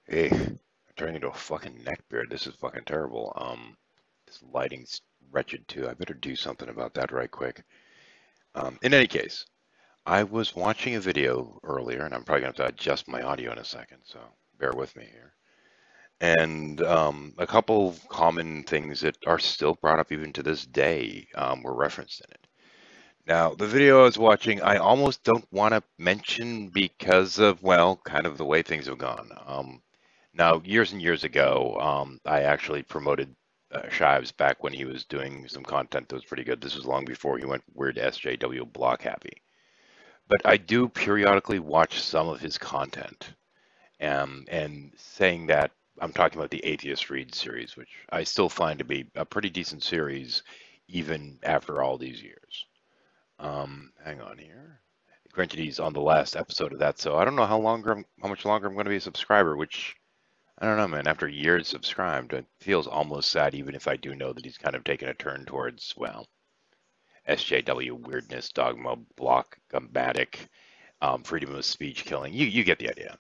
Hey, I'm turning into a fucking neckbeard. This is fucking terrible. This lighting's wretched too. I better do something about that right quick. In any case, I was watching a video earlier, and I'm probably gonna have to adjust my audio in a second, so bear with me here. And a couple common things that are still brought up even to this day were referenced in it. Now, the video I was watching, I almost don't want to mention because of, well, kind of the way things have gone. Now, years and years ago, I actually promoted Shives back when he was doing some content that was pretty good. This was long before he went weird SJW block happy. But I do periodically watch some of his content. And saying that, I'm talking about the Atheist Read series, which I still find to be a pretty decent series even after all these years. Hang on here. Granted, he's on the last episode of that, so I don't know how much longer I'm going to be a subscriber, which I don't know, man. After years subscribed, it feels almost sad, even if I do know that he's kind of taken a turn towards, well, SJW weirdness, dogma, block, combatic, freedom of speech killing. You get the idea.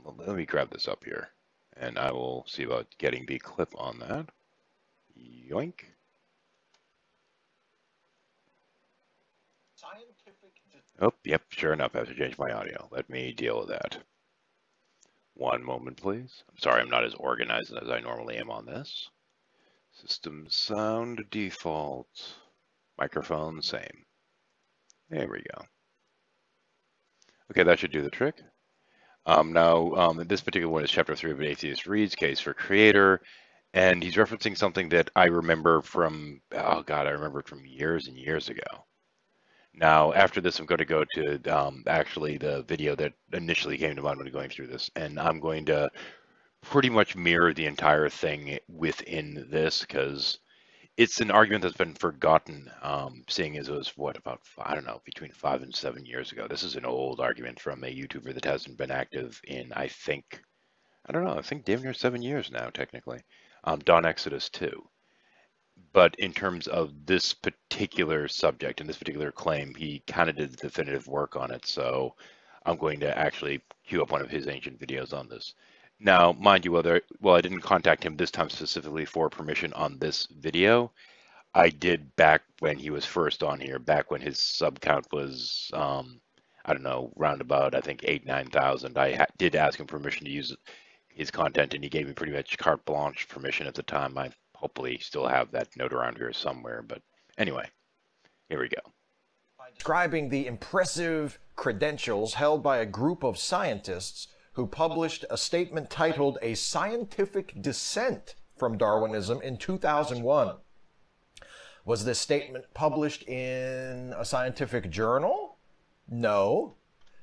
Let me grab this up here, and I will see about getting the clip on that. Yoink. Oh, yep, sure enough, I have to change my audio. Let me deal with that. One moment, please. I'm sorry I'm not as organized as I normally am on this. System sound default. Microphone same. There we go. Okay, that should do the trick. Now, this particular one is Chapter 3 of an Atheist Reads Case for Creator, and he's referencing something that I remember from, oh God, I remember it from years and years ago. Now, after this, I'm going to go to actually the video that initially came to mind when going through this, and I'm going to pretty much mirror the entire thing within this because it's an argument that's been forgotten, seeing as it was, what, about, I don't know, between 5 and 7 years ago. This is an old argument from a YouTuber that hasn't been active in, I think, I don't know, I think damn near 7 years now, technically. Dawn Exodus 2. But in terms of this particular subject and this particular claim, he kind of did the definitive work on it. So I'm going to actually queue up one of his ancient videos on this. Now, mind you, well, I didn't contact him this time specifically for permission on this video. I did back when he was first on here, back when his sub count was, I don't know, roundabout, I think 9,000. I did ask him permission to use his content, and he gave me pretty much carte blanche permission at the time. I hopefully still have that note around here somewhere, but anyway, here we go. Describing the impressive credentials held by a group of scientists who published a statement titled A Scientific Dissent from Darwinism in 2001. Was this statement published in a scientific journal? No.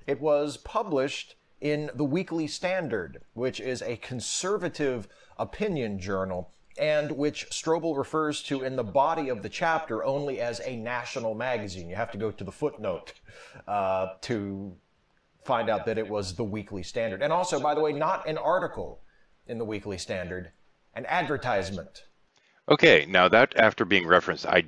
It was published in the Weekly Standard, which is a conservative opinion journal and which Strobel refers to in the body of the chapter only as a national magazine. You have to go to the footnote to find out that it was the Weekly Standard. And also, by the way, not an article in the Weekly Standard, an advertisement. Okay, now that after being referenced, I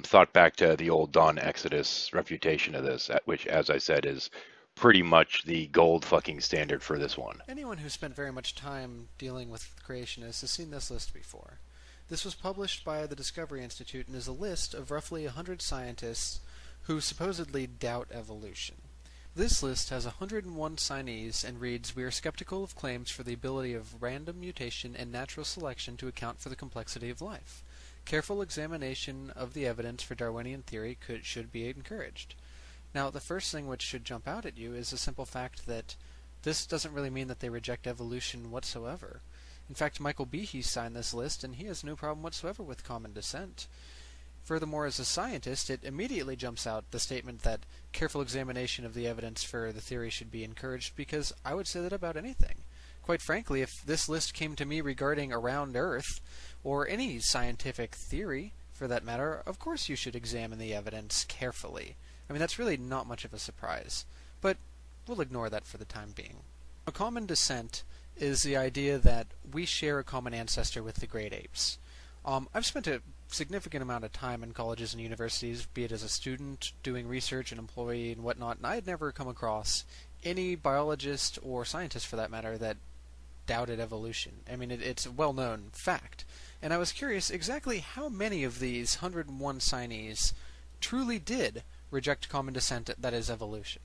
thought back to the old Dawn Exodus refutation of this, which, as I said, is pretty much the gold fucking standard for this one. Anyone who spent very much time dealing with creationists has seen this list before. This was published by the Discovery Institute and is a list of roughly 100 scientists who supposedly doubt evolution. This list has 101 signees and reads, "We are skeptical of claims for the ability of random mutation and natural selection to account for the complexity of life. Careful examination of the evidence for Darwinian theory should be encouraged." Now, the first thing which should jump out at you is the simple fact that this doesn't really mean that they reject evolution whatsoever. In fact, Michael Behe signed this list, and he has no problem whatsoever with common descent. Furthermore, as a scientist, it immediately jumps out the statement that careful examination of the evidence for the theory should be encouraged, because I would say that about anything. Quite frankly, if this list came to me regarding a round Earth, or any scientific theory, for that matter, of course you should examine the evidence carefully. I mean, that's really not much of a surprise, but we'll ignore that for the time being. A common descent is the idea that we share a common ancestor with the great apes. I've spent a significant amount of time in colleges and universities, be it as a student, doing research, an employee, and whatnot, and I had never come across any biologist or scientist, for that matter, that doubted evolution. I mean, it's a well-known fact. And I was curious exactly how many of these 101 signees truly did reject common descent, that is, evolution.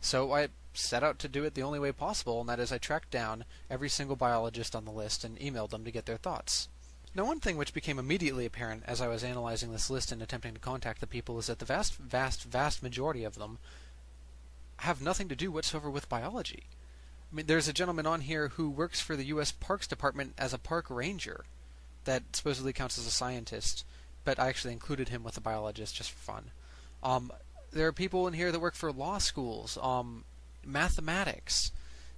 So I set out to do it the only way possible, and that is I tracked down every single biologist on the list and emailed them to get their thoughts. Now, one thing which became immediately apparent as I was analyzing this list and attempting to contact the people is that the vast majority of them have nothing to do whatsoever with biology. I mean, there's a gentleman on here who works for the U.S. Parks Department as a park ranger that supposedly counts as a scientist, but I actually included him with a biologist just for fun. There are people in here that work for law schools, mathematics,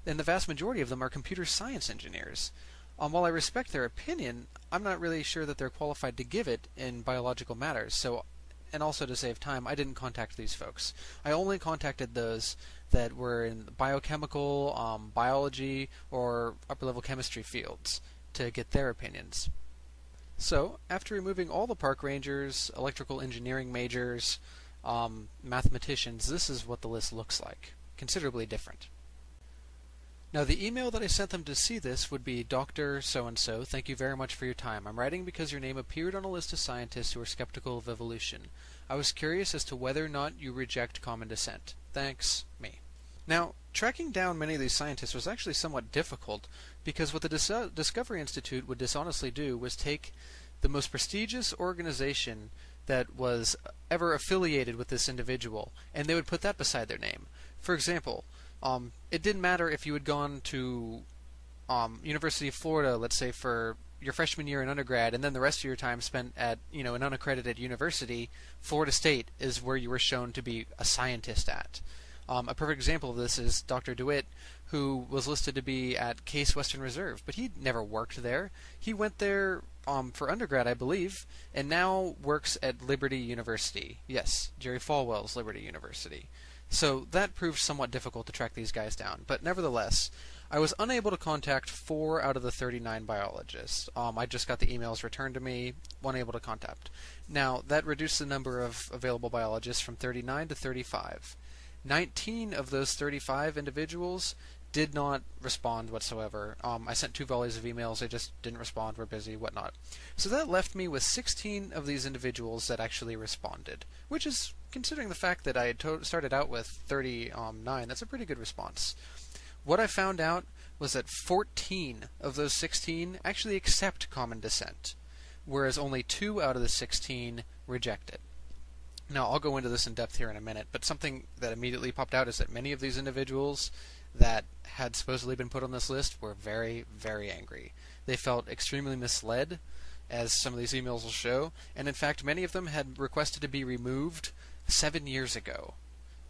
and the vast majority of them are computer science engineers. While I respect their opinion, I'm not really sure that they're qualified to give it in biological matters, so, and also to save time, I didn't contact these folks. I only contacted those that were in biochemical, biology, or upper-level chemistry fields to get their opinions. So, after removing all the park rangers, electrical engineering majors, mathematicians, this is what the list looks like. Considerably different. Now, the email that I sent them to see this would be, Dr. So-and-so, thank you very much for your time. I'm writing because your name appeared on a list of scientists who are skeptical of evolution. I was curious as to whether or not you reject common descent. Thanks, me. Now, tracking down many of these scientists was actually somewhat difficult, because what the Discovery Institute would dishonestly do was take the most prestigious organization that was ever affiliated with this individual, and they would put that beside their name. For example, it didn't matter if you had gone to University of Florida, let's say, for your freshman year in undergrad, and then the rest of your time spent at an unaccredited university. Florida State is where you were shown to be a scientist at. A perfect example of this is Dr. DeWitt, who was listed to be at Case Western Reserve, but he never worked there. He went there for undergrad, I believe, and now works at Liberty University. Yes, Jerry Falwell's Liberty University. So that proved somewhat difficult to track these guys down. But nevertheless, I was unable to contact 4 out of the 39 biologists. I just got the emails returned to me, unable to contact. Now, that reduced the number of available biologists from 39 to 35. 19 of those 35 individuals did not respond whatsoever. I sent 2 volleys of emails, they just didn't respond, were busy, whatnot. So that left me with 16 of these individuals that actually responded, which is, considering the fact that I had started out with 39, that's a pretty good response. What I found out was that 14 of those 16 actually accept common descent, whereas only 2 out of the 16 reject it. Now, I'll go into this in depth here in a minute, but something that immediately popped out is that many of these individuals that had supposedly been put on this list were very, very angry. They felt extremely misled, as some of these emails will show, and in fact many of them had requested to be removed 7 years ago,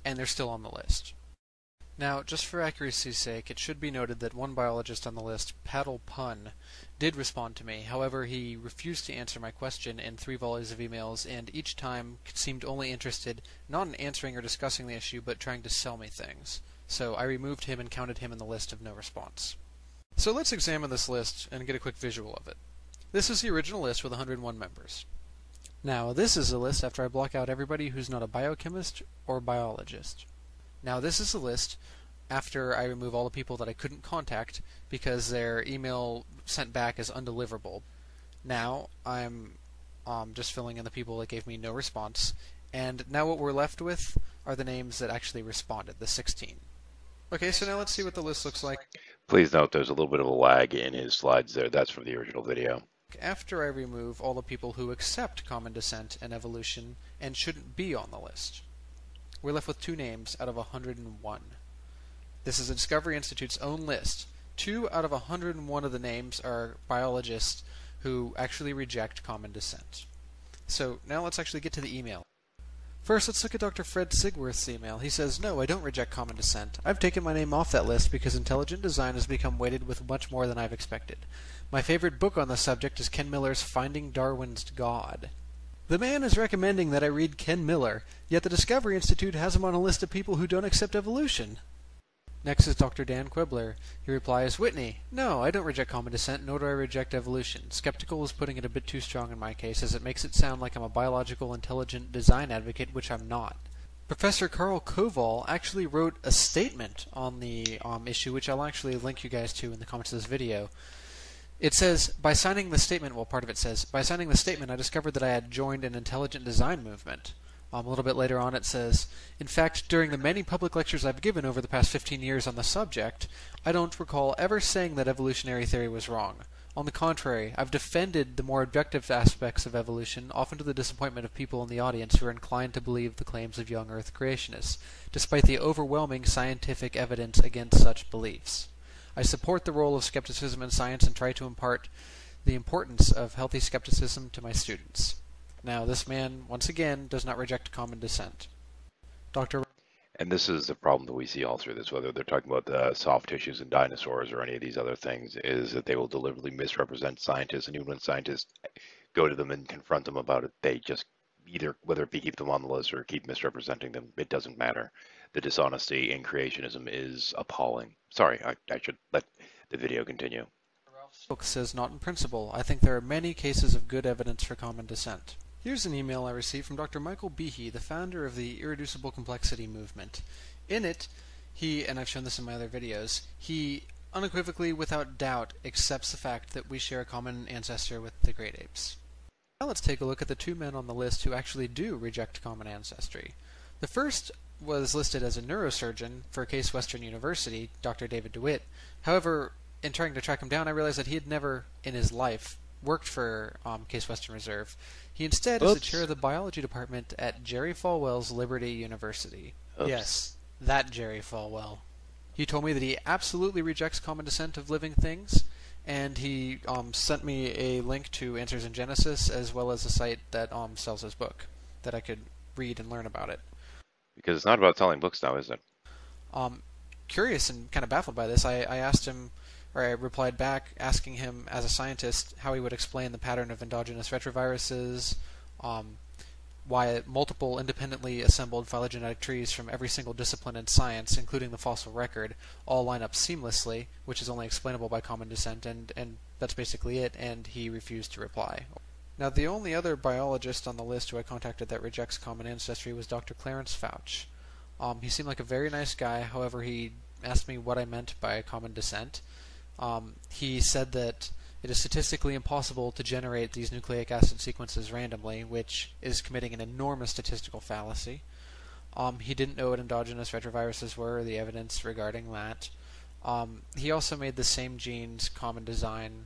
and they're still on the list. Now, just for accuracy's sake, it should be noted that one biologist on the list, Paddle Pun, did respond to me. However, he refused to answer my question in 3 volleys of emails, and each time seemed only interested not in answering or discussing the issue, but trying to sell me things. So I removed him and counted him in the list of no response. So let's examine this list and get a quick visual of it. This is the original list with 101 members. Now, this is a list after I block out everybody who's not a biochemist or biologist. Now, this is a list after I remove all the people that I couldn't contact because their email sent back as undeliverable. Now, I'm just filling in the people that gave me no response, and now what we're left with are the names that actually responded, the 16. Okay, so now let's see what the list looks like. Please note there's a little bit of a lag in his slides there. That's from the original video. After I remove all the people who accept common descent and evolution and shouldn't be on the list, we're left with 2 names out of 101. This is the Discovery Institute's own list. 2 out of 101 of the names are biologists who actually reject common descent. So now let's actually get to the email. First, let's look at Dr. Fred Sigworth's email. He says, "No, I don't reject common descent. I've taken my name off that list because intelligent design has become weighted with much more than I've expected. My favorite book on the subject is Ken Miller's Finding Darwin's God." The man is recommending that I read Ken Miller, yet the Discovery Institute has him on a list of people who don't accept evolution. Next is Dr. Dan Quibler. He replies, "Whitney, no, I don't reject common descent, nor do I reject evolution. Skeptical is putting it a bit too strong in my case, as it makes it sound like I'm a biological intelligent design advocate, which I'm not. Professor Carl Koval actually wrote a statement on the issue, which I'll actually link you guys to in the comments of this video. It says, by signing the statement, well, part of it says, by signing the statement, I discovered that I had joined an intelligent design movement. A little bit later on it says, in fact, during the many public lectures I've given over the past 15 years on the subject, I don't recall ever saying that evolutionary theory was wrong. On the contrary, I've defended the more objective aspects of evolution, often to the disappointment of people in the audience who are inclined to believe the claims of young Earth creationists, despite the overwhelming scientific evidence against such beliefs. I support the role of skepticism in science and try to impart the importance of healthy skepticism to my students. Now, this man, once again, does not reject common descent. Dr. And this is the problem that we see all through this, whether they're talking about the soft tissues in dinosaurs or any of these other things, is that they will deliberately misrepresent scientists, and even when scientists go to them and confront them about it, they just either, whether it be keep them on the list or keep misrepresenting them, it doesn't matter. The dishonesty in creationism is appalling. Sorry, I should let the video continue. Book says not in principle. I think there are many cases of good evidence for common descent. Here's an email I received from Dr. Michael Behe, the founder of the Irreducible Complexity movement. In it, he, and I've shown this in my other videos, he unequivocally, without doubt, accepts the fact that we share a common ancestor with the great apes. Now let's take a look at the two men on the list who actually do reject common ancestry. The first was listed as a neurosurgeon for Case Western University, Dr. David DeWitt. However, in trying to track him down, I realized that he had never in his life worked for Case Western Reserve. He instead is the chair of the biology department at Jerry Falwell's Liberty University. Oops. Yes, that Jerry Falwell. He told me that he absolutely rejects common descent of living things, and he sent me a link to Answers in Genesis, as well as a site that sells his book, that I could read and learn about it. Because it's not about selling books now, is it? Curious and kind of baffled by this, I asked him, or I replied back asking him, as a scientist, how he would explain the pattern of endogenous retroviruses, why multiple independently assembled phylogenetic trees from every single discipline in science, including the fossil record, all line up seamlessly, which is only explainable by common descent, and that's basically it, and he refused to reply. Now, the only other biologist on the list who I contacted that rejects common ancestry was Dr. Clarence Fouch. He seemed like a very nice guy, however, he asked me what I meant by common descent. He said that it is statistically impossible to generate these nucleic acid sequences randomly, which is committing an enormous statistical fallacy. He didn't know what endogenous retroviruses were, or the evidence regarding that. He also made the same genes common design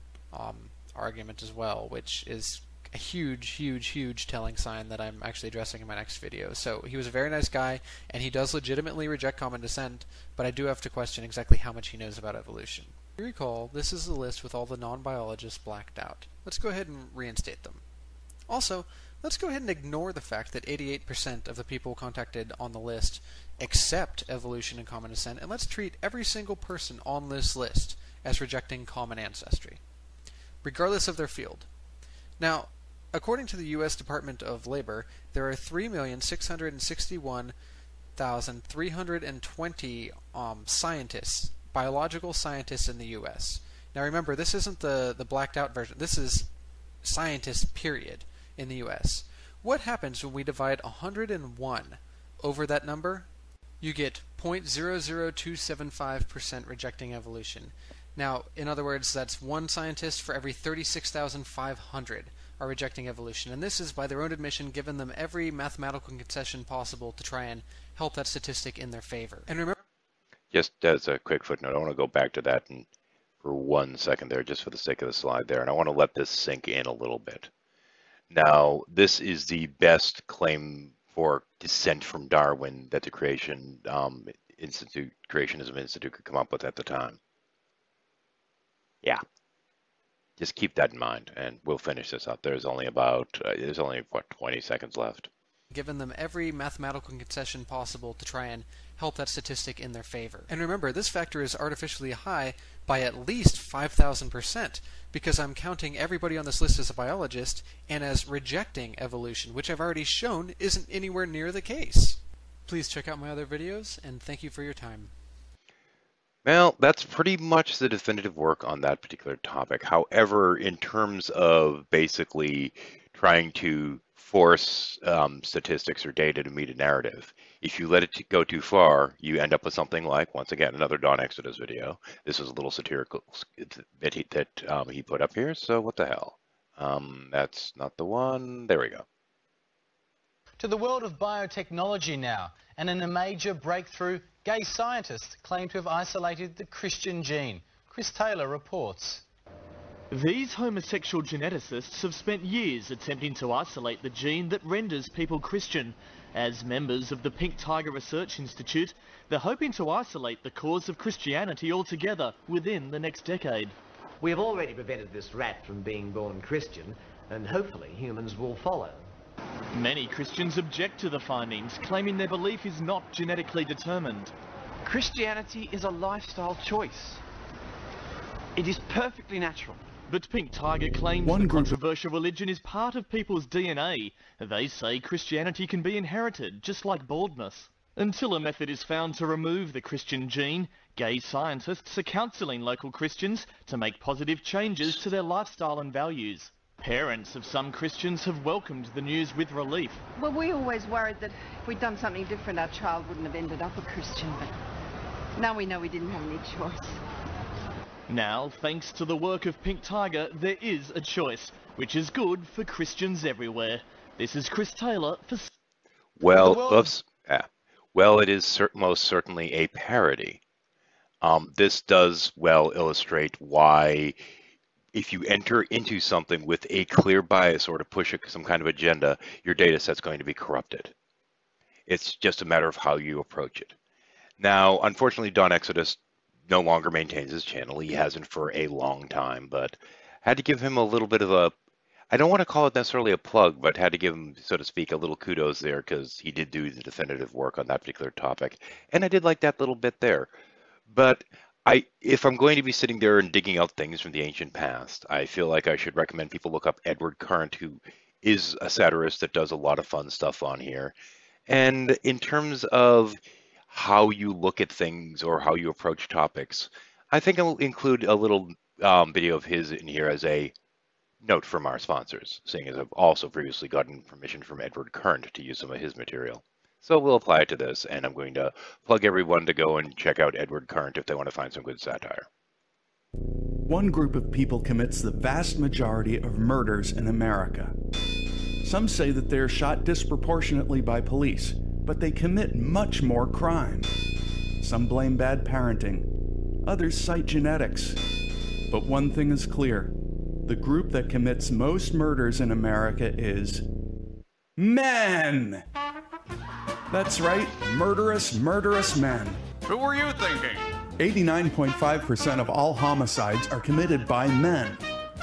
argument as well, which is a huge telling sign that I'm actually addressing in my next video. So he was a very nice guy, and he does legitimately reject common descent, but I do have to question exactly how much he knows about evolution. If you recall, this is the list with all the non-biologists blacked out. Let's go ahead and reinstate them. Also, let's go ahead and ignore the fact that 88% of the people contacted on the list accept evolution and common descent, and let's treat every single person on this list as rejecting common ancestry, regardless of their field. Now, according to the U.S. Department of Labor, there are 3,661,320 scientists, biological scientists in the U.S. Now remember, this isn't the blacked out version. This is scientists, period, in the U.S. What happens when we divide 101 over that number? You get 0.00275% rejecting evolution. Now, in other words, that's one scientist for every 36,500 are rejecting evolution. And this is, by their own admission, given them every mathematical concession possible to try and help that statistic in their favor. And remember, Just as a quick footnote, I want to go back to that and for 1 second there, just for the sake of the slide there, and I want to let this sink in a little bit. Now, this is the best claim for descent from Darwin that the Creationism Institute could come up with at the time. Yeah, just keep that in mind, and we'll finish this up. There's only what, 20 seconds left. Given them every mathematical concession possible to try and help that statistic in their favor. And remember, this factor is artificially high by at least 5,000%, because I'm counting everybody on this list as a biologist and as rejecting evolution, which I've already shown isn't anywhere near the case. Please check out my other videos, and thank you for your time. Well, that's pretty much the definitive work on that particular topic. However, in terms of basically trying to force statistics or data to meet a narrative. If you let it go too far, you end up with something like, once again, another Dawn Exodus video. This was a little satirical that he put up here, so what the hell? That's not the one. There we go. To the world of biotechnology now, and in a major breakthrough, gay scientists claim to have isolated the Christian gene. Chris Taylor reports. These homosexual geneticists have spent years attempting to isolate the gene that renders people Christian. As members of the Pink Tiger Research Institute, they're hoping to isolate the cause of Christianity altogether within the next decade. We have already prevented this rat from being born Christian, and hopefully humans will follow. Many Christians object to the findings, claiming their belief is not genetically determined. Christianity is a lifestyle choice. It is perfectly natural. But Pink Tiger claims the controversial religion is part of people's DNA. They say Christianity can be inherited, just like baldness. Until a method is found to remove the Christian gene, gay scientists are counselling local Christians to make positive changes to their lifestyle and values. Parents of some Christians have welcomed the news with relief. Well, we always worried that if we'd done something different, our child wouldn't have ended up a Christian, but now we know we didn't have any choice. Now, thanks to the work of Pink Tiger, there is a choice, which is good for Christians everywhere. This is Chris Taylor for... Well, it is most certainly a parody. This does well illustrate why, if you enter into something with a clear bias or to push some kind of agenda, your data set's going to be corrupted. It's just a matter of how you approach it. Now, unfortunately, Dawn Exodus no longer maintains his channel. He hasn't for a long time, but had to give him a little bit of a, I don't want to call it necessarily a plug, but had to give him, so to speak, a little kudos there because he did do the definitive work on that particular topic. And I did like that little bit there. But if I'm going to be sitting there and digging out things from the ancient past, I feel like I should recommend people look up Edward Current, who is a satirist that does a lot of fun stuff on here. And in terms of how you look at things or how you approach topics, I think I'll include a little video of his in here as a note from our sponsors, seeing as I've also previously gotten permission from Edward Current to use some of his material. So we'll apply it to this, and I'm going to plug everyone to go and check out Edward Current if they want to find some good satire. One group of people commits the vast majority of murders in America. Some say that they are shot disproportionately by police, but they commit much more crime. Some blame bad parenting. Others cite genetics. But one thing is clear. The group that commits most murders in America is men! That's right, murderous men. Who were you thinking? 89.5% of all homicides are committed by men.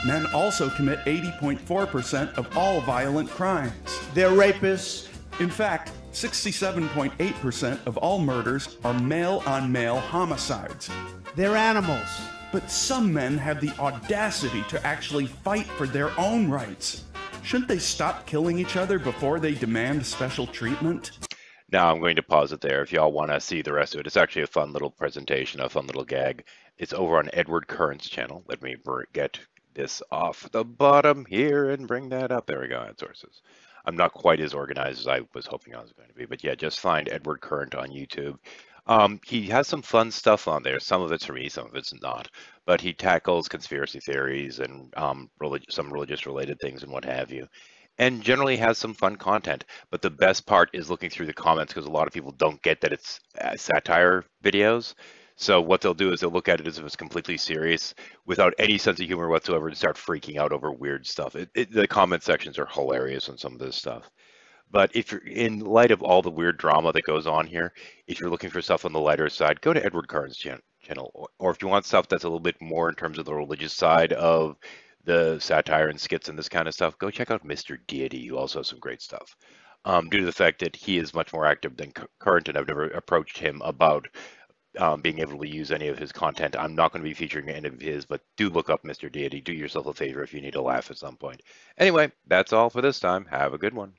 Men also commit 80.4% of all violent crimes. They're rapists. In fact, 67.8% of all murders are male-on-male homicides. They're animals. But some men have the audacity to actually fight for their own rights. Shouldn't they stop killing each other before they demand special treatment? Now I'm going to pause it there. If y'all want to see the rest of it, it's actually a fun little presentation, a fun little gag. It's over on Edward Current's channel. Let me get this off the bottom here and bring that up. There we go, ad sources. I'm not quite as organized as I was hoping I was going to be, but yeah, just find Edward Current on YouTube. He has some fun stuff on there. Some of it's for me, some of it's not. But he tackles conspiracy theories and some religious related things and what have you. And generally has some fun content. But the best part is looking through the comments because a lot of people don't get that it's satire videos. So what they'll do is they'll look at it as if it's completely serious without any sense of humor whatsoever and start freaking out over weird stuff. The comment sections are hilarious on some of this stuff. But if you're in light of all the weird drama that goes on here, if you're looking for stuff on the lighter side, go to Edward Current's channel. Or if you want stuff that's a little bit more in terms of the religious side of the satire and skits and this kind of stuff, go check out Mr. Deity, who also has some great stuff. Due to the fact that he is much more active than Current, and I've never approached him about being able to use any of his content. I'm not going to be featuring any of his, but do look up Mr. Deity. Do yourself a favor if you need a laugh at some point. Anyway, that's all for this time. Have a good one.